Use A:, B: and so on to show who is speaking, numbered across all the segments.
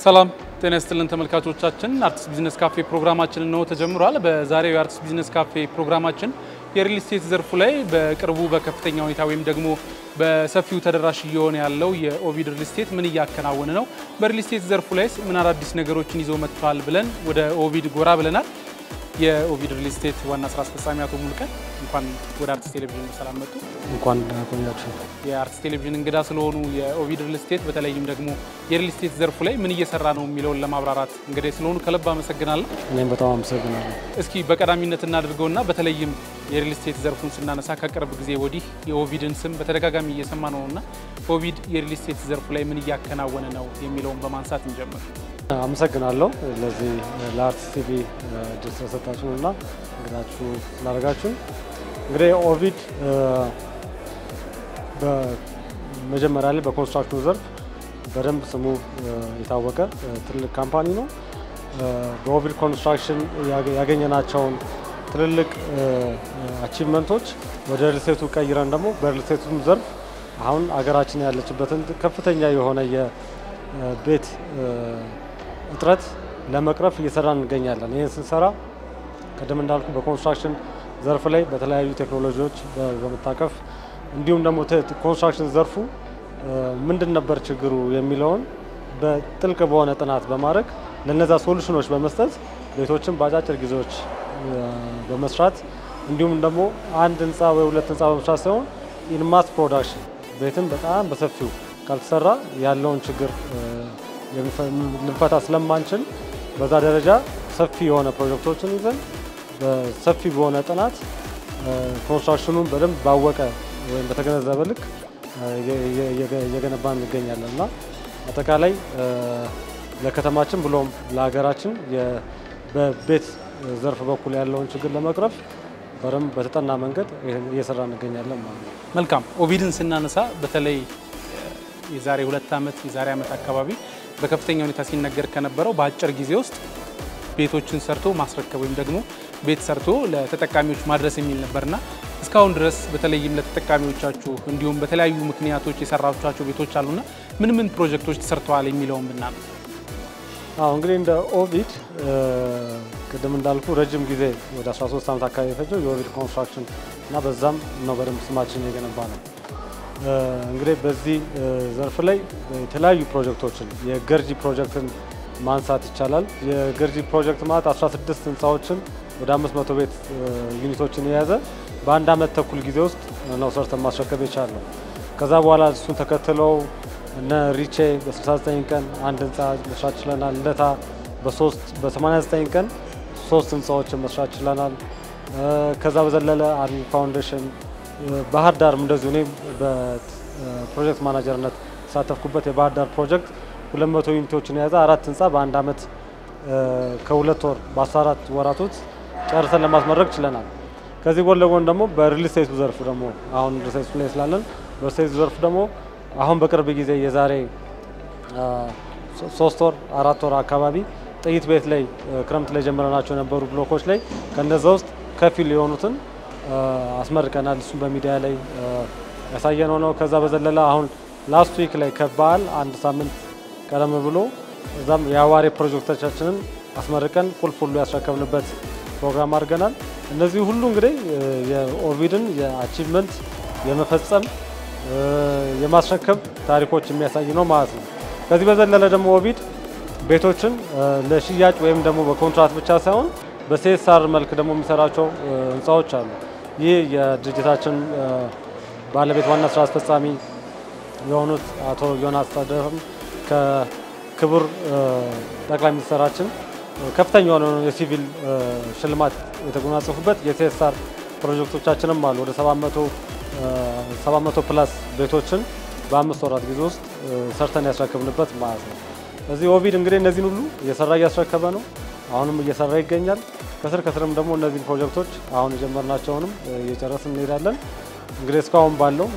A: ሰላም ጤና ይስጥልን ተመልካቾቻችን አርትስ ቢዝነስ ካፌ ፕሮግራማችን ነው ተጀምሯል። በዛሬው የአርትስ ቢዝነስ ካፌ ፕሮግራማችን የሪል ስቴት ዘርፉ ላይ በቅርቡ በከፍተኛ ሁኔታ ወይም ደግሞ በሰፊው ተደራሽ እየሆነ ያለው የኦቪድ ሪል ስቴት ምን እያከናወነ ነው፣ በሪል ስቴት ዘርፉ ላይ ምን አዳዲስ ነገሮችን ይዞ መጥቷል ብለን ወደ ኦቪድ ጎራ ብለናል። የኦቪድ ሪል ስቴት ዋና ስራ አስፈጻሚ አቶ ሙልቀን እንኳን ወደ አርትስ ቴሌቪዥን ሰላም መጡ።
B: እንኳን ቆያችሁ።
A: የአርትስ ቴሌቪዥን እንግዳ ስለሆኑ የኦቪድ ሪል ስቴት በተለይም ደግሞ የሪል ስቴት ዘርፉ ላይ ምን እየሰራ ነው የሚለውን ለማብራራት እንግዲህ ስለሆኑ ከልብ አመሰግናለሁ።
B: እኔም በጣም አመሰግናለሁ።
A: እስኪ በቀዳሚነት እናድርገውና በተለይም የሪል ስቴት ዘርፉን ስናነሳ ከቅርብ ጊዜ ወዲህ የኦቪድን ስም በተደጋጋሚ እየሰማ ነውና ኦቪድ የሪል ስቴት ዘርፉ ላይ ምን እያከናወነ ነው የሚለውን በማንሳት እንጀምር።
B: አመሰግናለሁ ለዚህ ለአርትስ ቲቪ እድል ስለሰጣችሁና እንግዳችሁ ስላደረጋችሁ። እንግዲህ ኦቪድ በመጀመሪያ ላይ በኮንስትራክሽን ዘርፍ በደንብ ስሙ የታወቀ ትልቅ ካምፓኒ ነው። በኦቪድ ኮንስትራክሽን ያገኘናቸውን ትልልቅ አቺቭመንቶች ወደ ሪል ስቴቱ ቀይረን ደግሞ በሪል ስቴቱ ዘርፍ አሁን አገራችን ያለችበትን ከፍተኛ የሆነ የቤት እጥረት ለመቅረፍ እየሰራን እንገኛለን። ይሄን ስንሰራ ቀደም እንዳልኩ በኮንስትራክሽን ዘርፍ ላይ በተለያዩ ቴክኖሎጂዎች በመታቀፍ እንዲሁም ደግሞ ኮንስትራክሽን ዘርፉ ምንድን ነበር ችግሩ የሚለውን በጥልቅ በሆነ ጥናት በማድረግ ለነዛ ሶሉሽኖች በመስጠት ቤቶችን በአጫጭር ጊዜዎች በመስራት እንዲሁም ደግሞ አንድ ህንጻ ወይ ሁለት ህንጻ በመስራት ሳይሆን ኢን ማስ ፕሮዳክሽን ቤትን በጣም በሰፊው ካልተሰራ ያለውን ችግር ልንፈታ ስለማንችል በዛ ደረጃ ሰፊ የሆነ ፕሮጀክቶችን ይዘን በሰፊ በሆነ ጥናት ኮንስትራክሽኑን በደንብ ባወቀ ወይም በተገነዘበ ልክ እየገነባን እንገኛለንና አጠቃላይ ለከተማችን ብሎም ለሀገራችን በቤት ዘርፍ በኩል ያለውን ችግር ለመቅረፍ በደንብ በተጠና መንገድ እየሰራ እንገኛለን ማለት ነው።
A: መልካም። ኦቪድን ስናነሳ በተለይ የዛሬ 2 ዓመት የዛሬ ዓመት አካባቢ በከፍተኛ ሁኔታ ሲነገር ከነበረው በአጭር ጊዜ ውስጥ ቤቶችን ሰርቶ ማስረከብ ወይም ደግሞ ቤት ሰርቶ ለተጠቃሚዎች ማድረስ የሚል ነበርና እስካሁን ድረስ በተለይም ለተጠቃሚዎቻችሁ እንዲሁም በተለያዩ ምክንያቶች የሰራቻቸው ቤቶች አሉና ምን ፕሮጀክቶች ተሰርተዋል የሚለውን ብናነሳ?
B: እንግዲህ እንደ ኦቪድ ቅድም እንዳልኩ ረጅም ጊዜ ወደ 13 ዓመት አካባቢ የፈጀው የኦቪድ ኮንስትራክሽን እና በዛም ነው በደንብ ስማችን የገነባ ነው። እንግዲህ በዚህ ዘርፍ ላይ የተለያዩ ፕሮጀክቶችን የገርጂ ፕሮጀክትን ማንሳት ይቻላል። የገርጂ ፕሮጀክት ማለት 16 ህንጻዎችን ወደ 500 ቤት ዩኒቶችን የያዘ በአንድ ዓመት ተኩል ጊዜ ውስጥ ነው ሰርተን ማስረከብ የቻልነው። ከዛ በኋላ እሱን ተከትለው እነ ሪቼ በ69 ቀን አንድ ህንጻ መስራት ችለናል። ለታ በ89 ቀን 3 ህንጻዎችን መስራት ችለናል። ከዛ በዘለለ አርሚ ፋውንዴሽን ባህር ዳር እንደዚሁ እኔ በፕሮጀክት ማናጀርነት ተሳተፍኩበት የባህር ዳር ፕሮጀክት 200 ዩኒቶችን የያዘ 4 ህንጻ በአንድ ዓመት ከ2 ወር በ14 ወራቶች ጨርሰን ለማስመረቅ ችለናል። ከዚህ ጎን ለጎን ደግሞ በሪል ስቴቱ ዘርፍ ደግሞ አሁን ሪል ስቴቱ ላይ ስላለን በሪል ስቴቱ ዘርፍ ደግሞ አሁን በቅርብ ጊዜ የዛሬ 3 ወር 4 ወር አካባቢ ጥይት ቤት ላይ ክረምት ላይ ጀምረናቸው የነበሩ ብሎኮች ላይ ከነዛ ውስጥ ከፊል የሆኑትን አስመርቀናል። እሱም በሚዲያ ላይ ያሳየነው ነው። ከዛ በዘለለ አሁን ላስት ዊክ ላይ ከበዓል አንድ ሳምንት ቀደም ብሎ እዛም የአዋሬ ፕሮጀክቶቻችንን አስመርቀን ቁልፍ ሁሉ ያስረከብንበት ፕሮግራም አድርገናል። እነዚህ ሁሉ እንግዲህ የኦቪድን የአቺቭመንት የመፈጸም የማስረከብ ታሪኮች የሚያሳይ ነው ማለት ነው። ከዚህ በዘለለ ደግሞ ኦቪድ ቤቶችን ለሽያጭ ወይም ደግሞ በኮንትራት ብቻ ሳይሆን በሲኤስአር መልክ ደግሞ የሚሰራቸው ህንጻዎች አሉ። ይህ የድርጅታችን ባለቤት ዋና ስራ አስፈጻሚ የሆኑት አቶ ዮናስ ታደረም ከክቡር ጠቅላይ ሚኒስትራችን ከፍተኛ የሆነ የሲቪል ሽልማት የተጎናጸፉበት የሲኤስአር ፕሮጀክቶቻችንም አሉ። ወደ 700 ፕላስ ቤቶችን በ5 ወራት ጊዜ ውስጥ ሰርተን ያስረከብንበት ማለት ነው። ስለዚህ ኦቪድ እንግዲህ እነዚህን ሁሉ እየሰራ እያስረከበ ነው። አሁንም እየሰራ ይገኛል። ከስርም ደግሞ እነዚህ ፕሮጀክቶች አሁን የጀመርናቸውንም እየጨረስን እንሄዳለን። እንግዲህ እስካሁን ባለው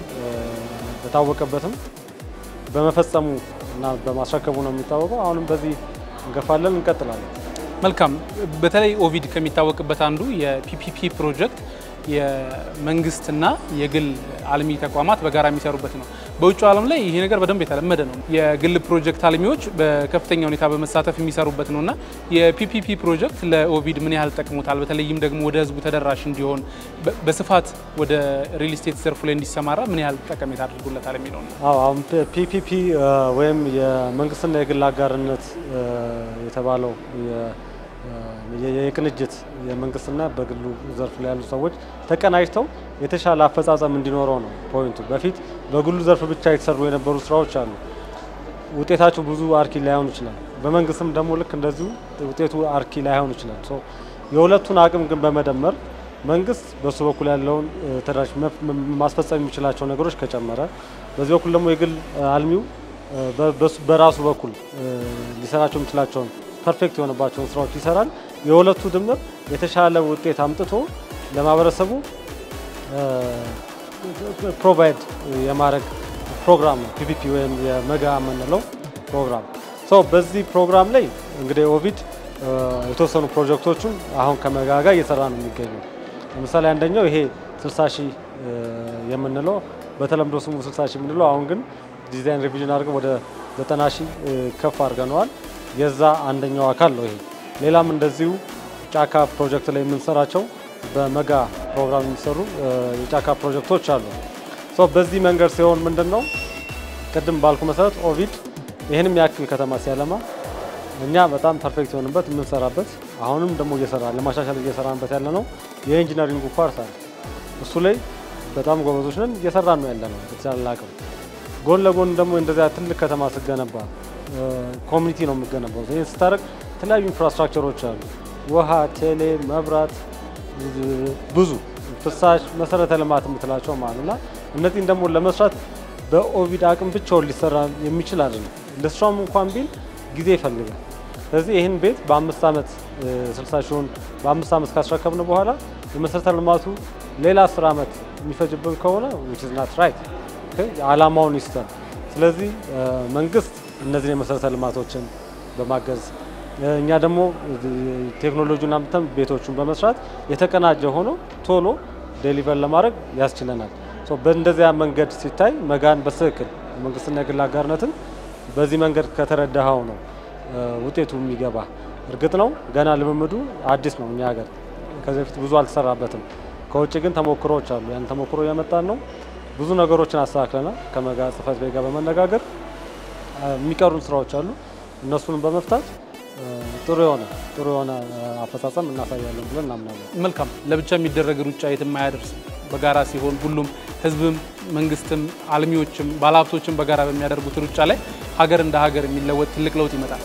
B: በታወቀበትም በመፈጸሙ እና በማስረከቡ ነው የሚታወቀው። አሁንም በዚህ እንገፋለን፣ እንቀጥላለን።
A: መልካም። በተለይ ኦቪድ ከሚታወቅበት አንዱ የፒፒፒ ፕሮጀክት የመንግስትና የግል አልሚ ተቋማት በጋራ የሚሰሩበት ነው። በውጭው ዓለም ላይ ይሄ ነገር በደንብ የተለመደ ነው። የግል ፕሮጀክት አልሚዎች በከፍተኛ ሁኔታ በመሳተፍ የሚሰሩበት ነውና የፒፒፒ ፕሮጀክት ለኦቪድ ምን ያህል ጠቅሞታል? በተለይም ደግሞ ወደ ህዝቡ ተደራሽ እንዲሆን በስፋት ወደ ሪል ስቴት ዘርፉ ላይ እንዲሰማራ ምን ያህል ጠቀሜታ አድርጎለታል የሚለው ነው።
B: አሁን ፒፒፒ ወይም የመንግስትና የግል አጋርነት የተባለው የቅንጅት የመንግስትና በግሉ ዘርፍ ላይ ያሉ ሰዎች ተቀናጅተው የተሻለ አፈጻጸም እንዲኖረው ነው ፖይንቱ። በፊት በግሉ ዘርፍ ብቻ የተሰሩ የነበሩ ስራዎች አሉ። ውጤታቸው ብዙ አርኪ ላይሆን ይችላል። በመንግስትም ደግሞ ልክ እንደዚሁ ውጤቱ አርኪ ላይሆን ይችላል። የሁለቱን አቅም ግን በመደመር መንግስት በሱ በኩል ያለውን ተደራሽ ማስፈጸም የሚችላቸው ነገሮች ከጨመረ፣ በዚህ በኩል ደግሞ የግል አልሚው በራሱ በኩል ሊሰራቸው የሚችላቸውን ፐርፌክት የሆነባቸውን ስራዎች ይሰራል። የሁለቱ ድምር የተሻለ ውጤት አምጥቶ ለማህበረሰቡ ፕሮቫይድ የማድረግ ፕሮግራም ነው ፒፒፒ ወይም የመጋ የምንለው ፕሮግራም። በዚህ ፕሮግራም ላይ እንግዲህ ኦቪድ የተወሰኑ ፕሮጀክቶቹን አሁን ከመጋ ጋር እየሰራ ነው የሚገኘው። ለምሳሌ አንደኛው ይሄ 60 ሺህ የምንለው በተለምዶ ስሙ 60 ሺህ የምንለው አሁን ግን ዲዛይን ሪቪዥን አድርገን ወደ 90 ሺህ ከፍ አድርገነዋል። የዛ አንደኛው አካል ነው ይሄ። ሌላም እንደዚሁ ጫካ ፕሮጀክት ላይ የምንሰራቸው በመጋ ፕሮግራም የሚሰሩ የጫካ ፕሮጀክቶች አሉ። በዚህ መንገድ ሲሆን ምንድነው ቅድም ባልኩ መሰረት ኦቪድ ይሄንም ያክል ከተማ ሲያለማ እኛ በጣም ፐርፌክት የሆነበት የምንሰራበት አሁንም ደግሞ እየሰራ ለማሻሻል እየሰራንበት ያለ ነው የኢንጂነሪንግ ፓርት አለ። እሱ ላይ በጣም ጎበዞች ነን፣ እየሰራን ነው ያለነው በተቻላቀም። ጎን ለጎን ደግሞ እንደዚያ ትልቅ ከተማ ስገነባ ኮሚኒቲ ነው የምገነባው። ይሄን ስታረቅ የተለያዩ ኢንፍራስትራክቸሮች አሉ፣ ውሃ፣ ቴሌ፣ መብራት፣ ብዙ ፍሳሽ መሰረተ ልማት የምትላቸው ማለትና እነዚህን ደግሞ ለመስራት በኦቪድ አቅም ብቻውን ሊሰራ የሚችል አይደለም። ለስራም እንኳን ቢል ጊዜ ይፈልጋል። ስለዚህ ይህን ቤት በ5 ዓመት 60 ሺውን በ5 ዓመት ካስረከብን በኋላ የመሰረተ ልማቱ ሌላ 10 ዓመት የሚፈጅብን ከሆነ which is not right ዓላማውን ይስተን። ስለዚህ መንግስት እነዚህ የመሰረተ ልማቶችን በማገዝ እኛ ደግሞ ቴክኖሎጂውን አምጥተን ቤቶቹን በመስራት የተቀናጀ ሆኖ ቶሎ ዴሊቨር ለማድረግ ያስችለናል። በእንደዚያ መንገድ ሲታይ መጋን በትክክል መንግስትና የግል አጋርነትን በዚህ መንገድ ከተረዳኸው ነው ውጤቱ የሚገባ። እርግጥ ነው ገና ልምምዱ አዲስ ነው፣ እኛ ሀገር ከዚህ በፊት ብዙ አልተሰራበትም። ከውጭ ግን ተሞክሮዎች አሉ። ያን ተሞክሮ ያመጣን ነው። ብዙ ነገሮችን አስተካክለናል። ከመጋ ጽህፈት ቤት ጋር በመነጋገር የሚቀሩን ስራዎች አሉ። እነሱን በመፍታት ጥሩ የሆነ አፈጻጸም እናሳያለን ብለን እናምናለን።
A: መልካም። ለብቻ የሚደረግ ሩጫ የትም አያደርስ። በጋራ ሲሆን ሁሉም ህዝብም፣ መንግስትም፣ አልሚዎችም፣ ባለሀብቶችም በጋራ በሚያደርጉት ሩጫ ላይ ሀገር እንደ ሀገር የሚለወጥ ትልቅ ለውጥ ይመጣል።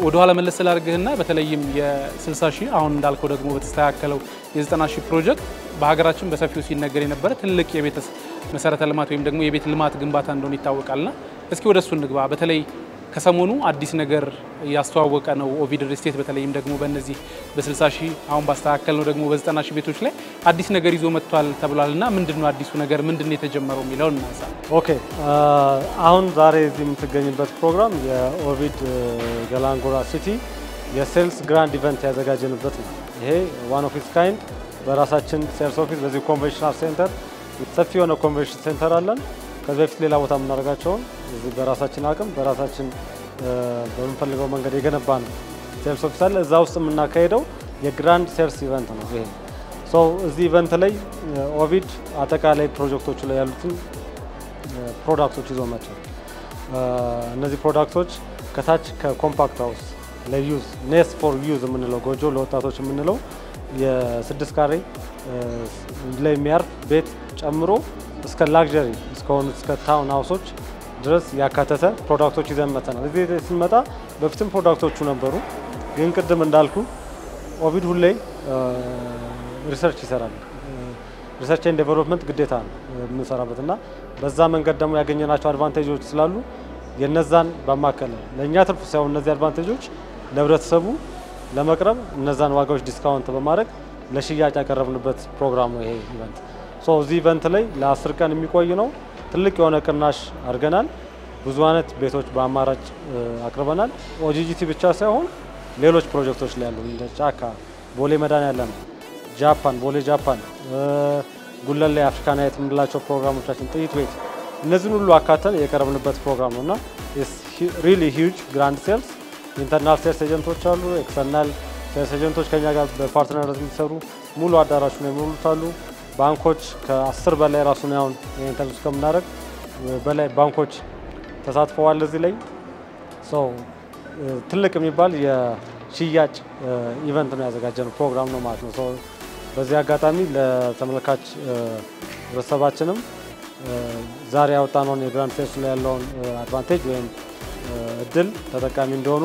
A: ወደ ኋላ መለስ ስላደርግህና በተለይም የ60 ሺህ አሁን እንዳልከው ደግሞ በተስተካከለው የ90 ሺህ ፕሮጀክት በሀገራችን በሰፊው ሲነገር የነበረ ትልቅ የቤት መሰረተ ልማት ወይም ደግሞ የቤት ልማት ግንባታ እንደሆነ ይታወቃልና እስኪ ወደሱ እንግባ። በተለይ ከሰሞኑ አዲስ ነገር ያስተዋወቀ ነው ኦቪድ ሪል ስቴት በተለይም ደግሞ በእነዚህ በ60 ሺህ አሁን ባስተካከል ነው ደግሞ በ90 ሺህ ቤቶች ላይ አዲስ ነገር ይዞ መጥቷል ተብሏልና ምንድነው አዲሱ ነገር? ምንድነው የተጀመረው የሚለው እናንሳ።
B: ኦኬ፣ አሁን ዛሬ እዚህ የምትገኝበት ፕሮግራም የኦቪድ ገላንጉራ ሲቲ የሴልስ ግራንድ ኢቨንት ያዘጋጀንበት ነው። ይሄ ዋን ኦፍ ኢትስ ካይንድ በራሳችን ሴልስ ኦፊስ በዚህ ኮንቬንሽናል ሴንተር ሰፊ የሆነ ኮንቬንሽን ሴንተር አለን። ከዚህ በፊት ሌላ ቦታ የምናደርጋቸውን እዚህ በራሳችን አቅም በራሳችን በምንፈልገው መንገድ የገነባ ነው ሴልስ ኦፊስ አለ። እዛ ውስጥ የምናካሄደው የግራንድ ሴልስ ኢቨንት ነው ይሄ። እዚህ ኢቨንት ላይ ኦቪድ አጠቃላይ ፕሮጀክቶቹ ላይ ያሉትን ፕሮዳክቶች ይዞ መጥቷል። እነዚህ ፕሮዳክቶች ከታች ከኮምፓክት ሃውስ ለዩዝ ኔስ ፎር ዩዝ የምንለው ጎጆ ለወጣቶች የምንለው የ6 ካሬ ላይ የሚያርፍ ቤት ጨምሮ እስከ ላክዠሪ እስከሆኑ እስከ ታውን ሃውሶች ድረስ ያካተተ ፕሮዳክቶች ይዘን መጥተናል። እዚህ ስንመጣ በፊትም ፕሮዳክቶቹ ነበሩ፣ ግን ቅድም እንዳልኩ ኦቪድ ሁሌ ሪሰርች ይሰራል። ሪሰርች ኤንድ ዴቨሎፕመንት ግዴታ ነው የምንሰራበትና በዛ መንገድ ደግሞ ያገኘናቸው አድቫንቴጆች ስላሉ የነዛን በማከለ ለእኛ ትርፍ ሳይሆን እነዚህ አድቫንቴጆች ለህብረተሰቡ ለመቅረብ እነዛን ዋጋዎች ዲስካውንት በማድረግ ለሽያጭ ያቀረብንበት ፕሮግራም ነው ይሄ ኢቨንት። እዚህ ኢቨንት ላይ ለ10 ቀን የሚቆይ ነው። ትልቅ የሆነ ቅናሽ አድርገናል። ብዙ አይነት ቤቶች በአማራጭ አቅርበናል። ኦጂጂቲ ብቻ ሳይሆን ሌሎች ፕሮጀክቶች ላይ ያሉ እንደ ጫካ፣ ቦሌ መድኃኔዓለም፣ ጃፓን፣ ቦሌ ጃፓን፣ ጉለሌ አፍሪካናይት የምንላቸው ፕሮግራሞቻችን፣ ጥይት ቤት እነዚህን ሁሉ አካተን የቀረብንበት ፕሮግራም ነውና ሪሊ ሂውጅ ግራንድ ሴልስ ኢንተርናል ሴልስ ኤጀንቶች አሉ ኤክስተርናል ሴልስ ኤጀንቶች ከኛ ጋር በፓርትነርነት የሚሰሩ ሙሉ አዳራሹን የሚሞሉት አሉ ባንኮች ከ10 በላይ ራሱን ያውን ኢንተርቪው ከምናደርግ በላይ ባንኮች ተሳትፈዋል እዚህ ላይ ትልቅ የሚባል የሽያጭ ኢቨንት ነው ያዘጋጀነው ፕሮግራም ነው ማለት ነው በዚህ አጋጣሚ ለተመልካች ረሰባችንም ዛሬ ያወጣነው የግራንድ ሴልስ ላይ ያለውን አድቫንቴጅ ወይም እድል ተጠቃሚ እንደሆኑ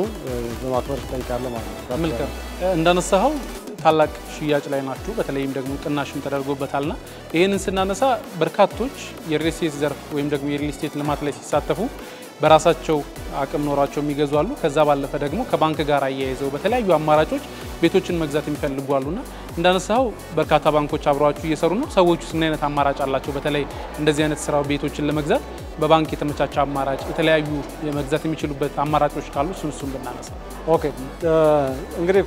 B: በማክበር ጠይቃለሁ ማለት ነው
A: መልካም እንዳነሳው ታላቅ ሽያጭ ላይ ናችሁ በተለይም ደግሞ ቅናሽም ተደርጎበታልና ይሄንን ስናነሳ በርካቶች የሪል ስቴት ዘርፍ ወይም ደግሞ የሪል ስቴት ልማት ላይ ሲሳተፉ በራሳቸው አቅም ኖራቸው የሚገዙ አሉ ከዛ ባለፈ ደግሞ ከባንክ ጋር አያይዘው በተለያዩ አማራጮች ቤቶችን መግዛት የሚፈልጉ አሉና እንዳነሳው በርካታ ባንኮች አብረዋችሁ እየሰሩ ነው ሰዎቹ ምን አይነት አማራጭ አላቸው በተለይ እንደዚህ አይነት ስራው ቤቶችን ለመግዛት በባንክ የተመቻቸ አማራጭ የተለያዩ የመግዛት የሚችሉበት አማራጮች ካሉ እሱን ብናነሳ
B: ኦኬ እንግዲህ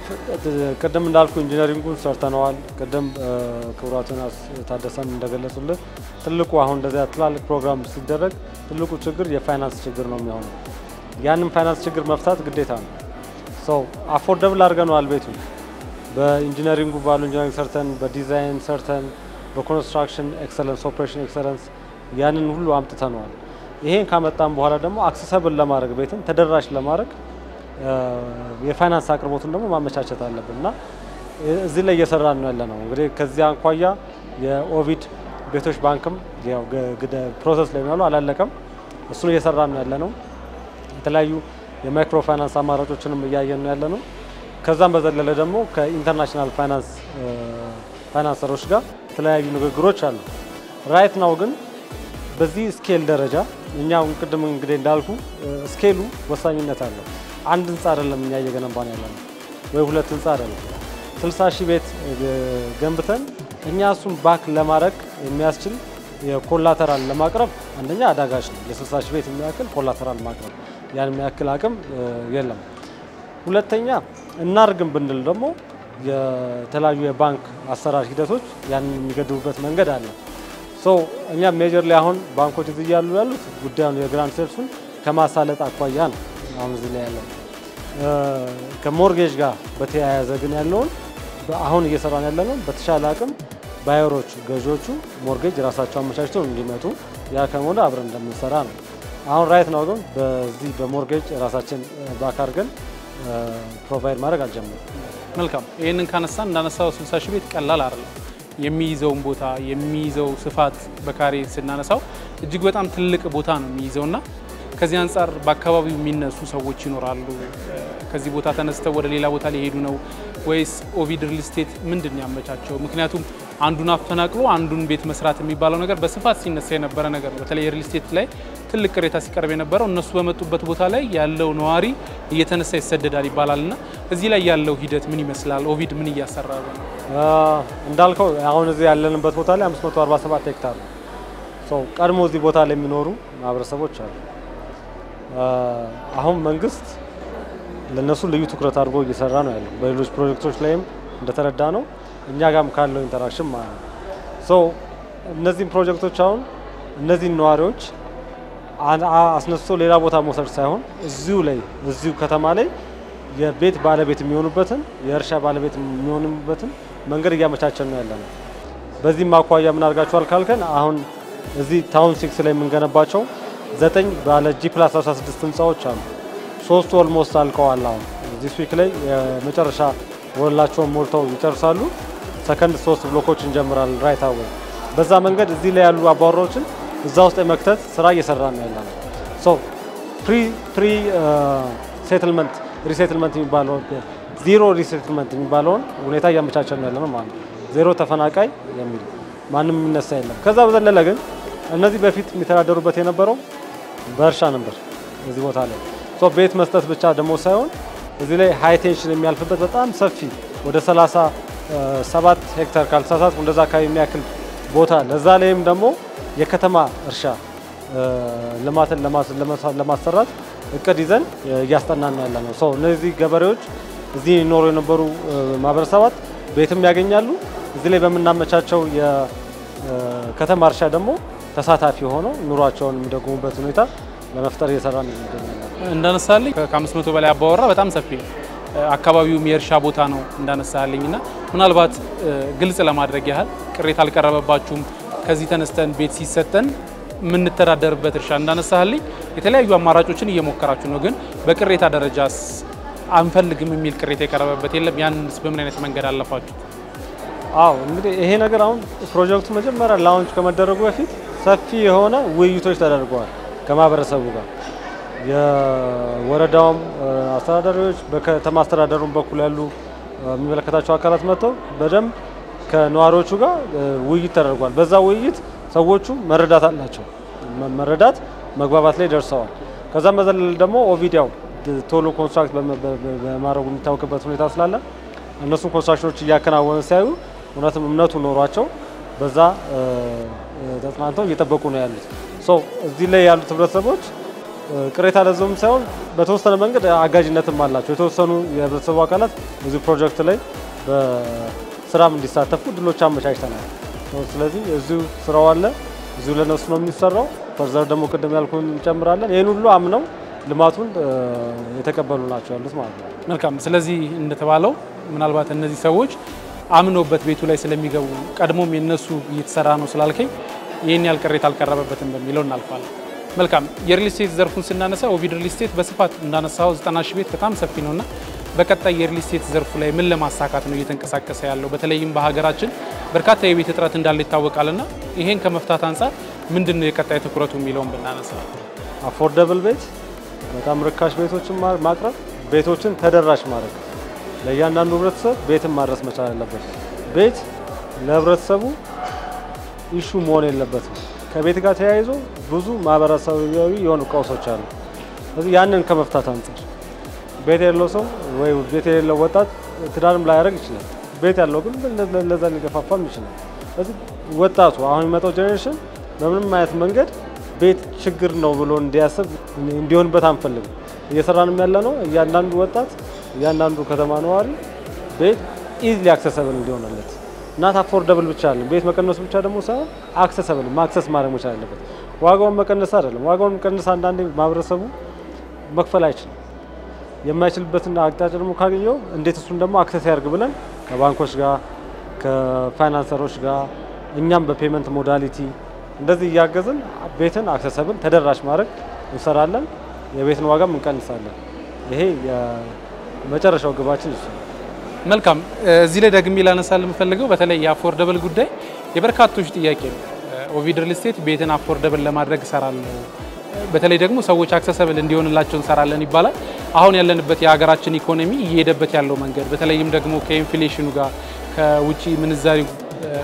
B: ቀደም እንዳልኩ ኢንጂነሪንጉን ሰርተናል ቀደም ክብራቱናስ ታደሰን እንደገለጹልን ትልቁ አሁን እንደዚያ ትላልቅ ፕሮግራም ሲደረግ ትልቁ ችግር የፋይናንስ ችግር ነው የሚሆነው ያንን ፋይናንስ ችግር መፍታት ግዴታ ነው አፎርደብል አድርገናል ቤቱን በኢንጂነሪንጉ ባሉ ኢንጂነሪንግ ሰርተን በዲዛይን ሰርተን በኮንስትራክሽን ኤክሰለንስ ኦፕሬሽን ኤክሰለንስ ያንን ሁሉ አምጥተናል ይሄን ካመጣን በኋላ ደግሞ አክሰሰብል ለማድረግ ቤትን ተደራሽ ለማድረግ የፋይናንስ አቅርቦቱን ደግሞ ማመቻቸት አለብንና እዚህ ላይ እየሰራን ነው ያለነው እንግዲህ ከዚያ አንኳያ የኦቪድ ቤቶች ባንክም ያው ፕሮሰስ ላይ ነው አላለቀም እሱን እየሰራን ነው ያለነው የተለያዩ የማይክሮ ፋይናንስ አማራጮችንም እያየን ነው ያለነው ከዛም በዘለለ ደግሞ ከኢንተርናሽናል ፋይናንሰሮች ጋር የተለያዩ ንግግሮች አሉ ራይት ናው ግን በዚህ ስኬል ደረጃ እኛው ቅድም እንግዲህ እንዳልኩ ስኬሉ ወሳኝነት አለው አንድ ህንጻ አይደለም እኛ እየገነባን ያለነው ወይ ሁለት ህንጻ አይደለም 60,000 ቤት ገንብተን እኛ እሱን ባክ ለማድረግ የሚያስችል የኮላተራል ለማቅረብ አንደኛ አዳጋች ነው ለ60,000 ቤት የሚያክል ኮላተራል ማቅረብ ያን የሚያክል አቅም የለም ሁለተኛ እናርግም ብንል ደግሞ የተለያዩ የባንክ አሰራር ሂደቶች ያንን የሚገድቡበት መንገድ አለ እኛ ሜጀር ላይ አሁን ባንኮች እዚህ ያሉት ጉዳዩን የግራንድ ሴልሱን ከማሳለጥ አኳያ ነው አሁን እዚህ ላይ ያለው ከሞርጌጅ ጋር በተያያዘ ግን ያለውን አሁን እየሰራን ያለነው በተሻለ አቅም ባየሮች ገዦቹ ሞርጌጅ ራሳቸው አመቻችተው እንዲመጡ ያ ከሆነ አብረን እንደምንሰራ ነው አሁን ራይት ነው ግን በዚህ በሞርጌጅ ራሳችን ባካርገን ፕሮቫይድ ማድረግ አልጀመረም
A: መልካም ይሄንን ካነሳን እንዳነሳው 60,000 ቤት ቀላል አይደለም የሚይዘው ቦታ የሚይዘው ስፋት በካሬ ስናነሳው እጅግ በጣም ትልቅ ቦታ ነው የሚይዘውና ከዚህ አንፃር በአካባቢው የሚነሱ ሰዎች ይኖራሉ ከዚህ ቦታ ተነስተው ወደ ሌላ ቦታ ሊሄዱ ነው ወይስ ኦቪድ ሪል ስቴት ምንድን ያመቻቸው ምክንያቱም አንዱን አፈናቅሎ አንዱን ቤት መስራት የሚባለው ነገር በስፋት ሲነሳ የነበረ ነገር ነው በተለይ ሪል ስቴት ላይ ትልቅ ቅሬታ ሲቀርብ የነበረው እነሱ በመጡበት ቦታ ላይ ያለው ነዋሪ እየተነሳ ይሰደዳል ይባላልና እዚህ ላይ ያለው ሂደት ምን ይመስላል ኦቪድ ምን እያሰራ ነው
B: እንዳልከው አሁን እዚህ ያለንበት ቦታ ላይ 547 ሄክታር ነው ቀድሞ እዚህ ቦታ ላይ የሚኖሩ ማህበረሰቦች አሉ አሁን መንግስት ለነሱ ልዩ ትኩረት አድርጎ እየሰራ ነው ያለው በሌሎች ፕሮጀክቶች ላይም እንደተረዳ ነው እኛ ጋርም ካለው ኢንተራክሽን ማለት ነው እነዚህ ፕሮጀክቶች አሁን እነዚህ ነዋሪዎች አስነስቶ ሌላ ቦታ መውሰድ ሳይሆን እዚሁ ከተማ ላይ የቤት ባለቤት የሚሆኑበትን የእርሻ ባለቤት የሚሆኑበትን መንገድ እያመቻቸን ነው ያለነው በዚህ ማኳያ ምን አድርጋችኋል ካልከን አሁን እዚህ ታውን 6 ላይ የምንገነባቸው 9 ባለ G+16 ህንጻዎች አሉ 3 ኦልሞስት አልቀዋል አሁን ዲስ ዊክ ላይ የመጨረሻ ወላቸውን ሞልተው ይጨርሳሉ ሰከንድ 3 ብሎኮች እንጀምራለን ራይት አዌይ በዛ መንገድ እዚህ ላይ ያሉ አባወራዎችን እዛ ውስጥ የመክተት ስራ እየሰራን ነው ያለነው ፕሪ ሴትልመንት ሪሴትልመንት የሚባለው ዜሮ ሪሴትልመንት የሚባለው ሁኔታ እያመቻቸን ነው ያለነው ማለት ዜሮ ተፈናቃይ የሚል ማንም የሚነሳ የለም ከዛ በዘለለ ግን እነዚህ በፊት የሚተዳደሩበት የነበረው በእርሻ ነበር እዚህ ቦታ ላይ ቤት መስጠት ብቻ ደግሞ ሳይሆን እዚህ ላይ ሃይ ቴንሽን የሚያልፍበት በጣም ሰፊ ወደ 37 ሄክታር ካልተሳሳትኩ እንደዛ አካባቢ የሚያክል ቦታ ለዛ ላይም ደግሞ የከተማ እርሻ ልማትን ለማሰራት እቅድ ይዘን እያስጠናን ነው ያለነው እነዚህ ገበሬዎች እዚህ ይኖሩ የነበሩ ማህበረሰባት ቤትም ያገኛሉ እዚህ ላይ በመናመቻቸው የከተማ እርሻ ደግሞ ተሳታፊ ሆነው ኑሯቸውን የሚደጉሙበት ሁኔታ ለመፍጠር እየሰራን እንገኛለን።
A: እንዳነሳልኝ ከ500 በላይ አባወራ በጣም ሰፊ ነው። አካባቢውም የእርሻ ቦታ ነው እንዳነሳልኝና ምናልባት ግልጽ ለማድረግ ያህል ቅሬታ አልቀረበባችሁም? ከዚህ ተነስተን ቤት ሲሰጠን የምንተዳደርበት እርሻ እንዳነሳልኝ የተለያዩ አማራጮችን እየሞከራችሁ ነው፣ ግን በቅሬታ ደረጃስ አንፈልግም የሚል ቅሬታ የቀረበበት የለም? ያንስ በምን አይነት መንገድ አለፋችሁ?
B: አዎ እንግዲህ ይሄ ነገር አሁን ፕሮጀክቱ መጀመሪያ ላውንች ከመደረጉ በፊት ሰፊ የሆነ ውይይቶች ተደርገዋል ከማህበረሰቡ ጋር። የወረዳውም አስተዳዳሪዎች በከተማ አስተዳደሩም በኩል ያሉ የሚመለከታቸው አካላት መጥተው በደንብ ከነዋሪዎቹ ጋር ውይይት ተደርጓል። በዛ ውይይት ሰዎቹ መረዳት አላቸው፣ መረዳት መግባባት ላይ ደርሰዋል። ከዛም በዘለል ደግሞ ኦቪዲያው ቶሎ ኮንስትራክት በማድረጉ የሚታወቅበት ሁኔታ ስላለ እነሱን ኮንስትራክሽኖች እያከናወነ ሲያዩ እውነትም እምነቱ ኖሯቸው በዛ ተጽናንተው እየጠበቁ ነው ያሉት። እዚህ ላይ ያሉት ህብረተሰቦች ቅሬታ ለዘውም ሳይሆን በተወሰነ መንገድ አጋዥነትም አላቸው። የተወሰኑ የህብረተሰቡ አካላት እዚህ ፕሮጀክት ላይ በስራም እንዲሳተፉ ድሎች አመቻችተናል። ስለዚህ እዚሁ ስራው አለ፣ እዚሁ ለነሱ ነው የሚሰራው። ፈርዘር ደግሞ ቅድም ያልኩን እንጨምራለን። ይህን ሁሉ አምነው ልማቱን የተቀበሉ ናቸው ያሉት ማለት ነው።
A: መልካም። ስለዚህ እንደተባለው ምናልባት እነዚህ ሰዎች አምነውበት ቤቱ ላይ ስለሚገቡ ቀድሞም የነሱ እየተሰራ ነው ስላልከኝ ይህን ያህል ቅሬታ አልቀረበበትም በሚለው እናልፋለን። መልካም። የሪል ስቴት ዘርፉን ስናነሳ ኦቪድ ሪል ስቴት በስፋት እንዳነሳው 90 ሺህ ቤት በጣም ሰፊ ነውና በቀጣይ የሪል ስቴት ዘርፉ ላይ ምን ለማሳካት ነው እየተንቀሳቀሰ ያለው? በተለይም በሀገራችን በርካታ የቤት እጥረት እንዳለ ይታወቃልና ይሄን ከመፍታት አንጻር ምንድነው የቀጣይ ትኩረቱ የሚለውን ብናነሳ።
B: አፎርደብል ቤት፣ በጣም ርካሽ ቤቶችን ማቅረብ፣ ቤቶችን ተደራሽ ማድረግ፣ ለእያንዳንዱ ህብረተሰብ ቤትን ማድረስ መቻል አለበት። ቤት ለህብረተሰቡ ኢሹ መሆን የለበትም። ከቤት ጋር ተያይዞ ብዙ ማህበረሰባዊ የሆኑ ቀውሶች አሉ። ስለዚህ ያንን ከመፍታት አንጻር ቤት የሌለው ሰው ወይ ቤት የሌለው ወጣት ትዳርም ላያደርግ ይችላል። ቤት ያለው ግን ለዛ ሊገፋፋም ይችላል። ስለዚህ ወጣቱ አሁን የሚመጣው ጄኔሬሽን በምንም አይነት መንገድ ቤት ችግር ነው ብሎ እንዲያስብ እንዲሆንበት አንፈልግም። እየሰራንም ያለ ነው እያንዳንዱ ወጣት እያንዳንዱ ከተማ ነዋሪ ቤት ኢዝሊ አክሰሰብል እንዲሆንለት ናት አፎርደብል ብቻ አይደለም። ቤት መቀነስ ብቻ ደግሞ ሳይሆን አክሰሰብል ማክሰስ ማድረግ መቻል አለበት። ዋጋውን መቀነስ አይደለም። ዋጋውን መቀነስ አንዳንዴ ማህበረሰቡ መክፈል አይችልም። የማይችልበትን አቅጣጫ ደግሞ ካገኘው እንዴት እሱን ደግሞ አክሰስ ያርግ ብለን ከባንኮች ጋር ከፋይናንሰሮች ጋር እኛም በፔመንት ሞዳሊቲ እንደዚህ እያገዝን ቤትን አክሰሰብል ተደራሽ ማድረግ እንሰራለን። የቤትን ዋጋም እንቀንሳለን። ይሄ የመጨረሻው ግባችን እሱ ነው።
A: መልካም። እዚህ ላይ ደግሜ ላነሳል የምፈልገው በተለይ የአፎርደብል ጉዳይ የበርካቶች ጥያቄ ነው። ኦቪድ ሪል ስቴት ቤትን አፎርደብል ለማድረግ እሰራለሁ፣ በተለይ ደግሞ ሰዎች አክሰሰብል እንዲሆንላቸው እንሰራለን ይባላል። አሁን ያለንበት የሀገራችን ኢኮኖሚ እየሄደበት ያለው መንገድ በተለይም ደግሞ ከኢንፍሌሽኑ ጋር ከውጪ ምንዛሪ